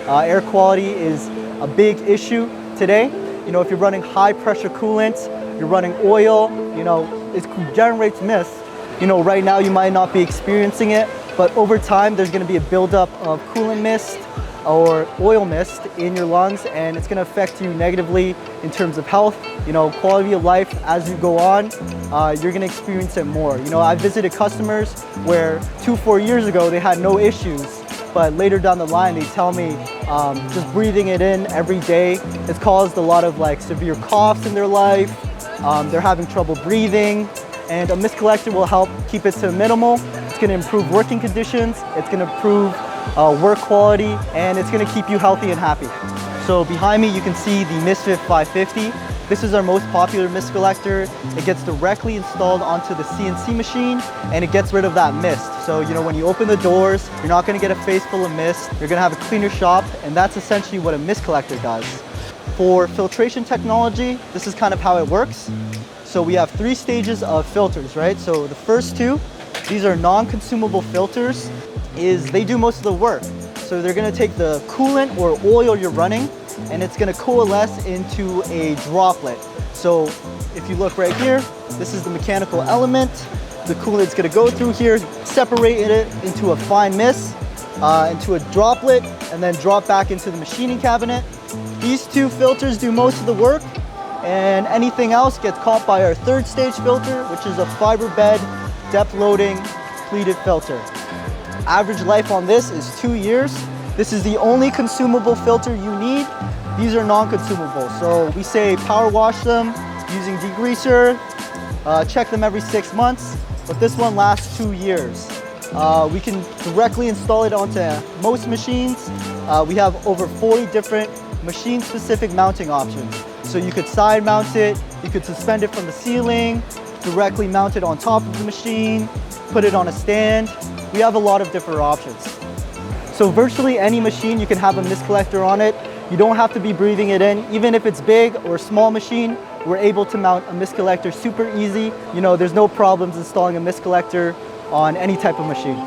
Air quality is a big issue today. You know, if you're running high pressure coolant, you're running oil, you know, it generates mist. You know, right now you might not be experiencing it, but over time there's gonna be a buildup of coolant mist or oil mist in your lungs, and it's gonna affect you negatively in terms of health, you know, quality of life. As you go on, you're gonna experience it more. You know, I visited customers where 2-4 years ago they had no issues, but later down the line they tell me just breathing it in every day, it's caused a lot of like severe coughs in their life. They're having trouble breathing, and a mist collector will help keep it to minimal. It's gonna improve working conditions, it's gonna improve work quality, and it's gonna keep you healthy and happy. So behind me you can see the Misfit 550. This is our most popular mist collector. It gets directly installed onto the CNC machine and it gets rid of that mist. So, you know, when you open the doors, you're not gonna get a face full of mist. You're gonna have a cleaner shop, and that's essentially what a mist collector does. For filtration technology, this is kind of how it works. So we have 3 stages of filters, right? So the first 2, these are non-consumable filters, they do most of the work. So they're gonna take the coolant or oil you're running, and it's gonna coalesce into a droplet. So if you look right here, this is the mechanical element. The coolant's gonna go through here, separate it into a fine mist, into a droplet, and then drop back into the machining cabinet. These 2 filters do most of the work, and anything else gets caught by our 3rd stage filter, which is a fiber bed, depth loading, pleated filter. Average life on this is 2 years. This is the only consumable filter you need. These are non-consumable, so we say power wash them using degreaser, check them every 6 months, but this one lasts 2 years. We can directly install it onto most machines. We have over 40 different machine-specific mounting options. So you could side mount it, you could suspend it from the ceiling, directly mount it on top of the machine, put it on a stand. We have a lot of different options. So virtually any machine you can have a mist collector on it. You don't have to be breathing it in. Even if it's big or small machine, we're able to mount a mist collector super easy. You know, there's no problems installing a mist collector on any type of machine.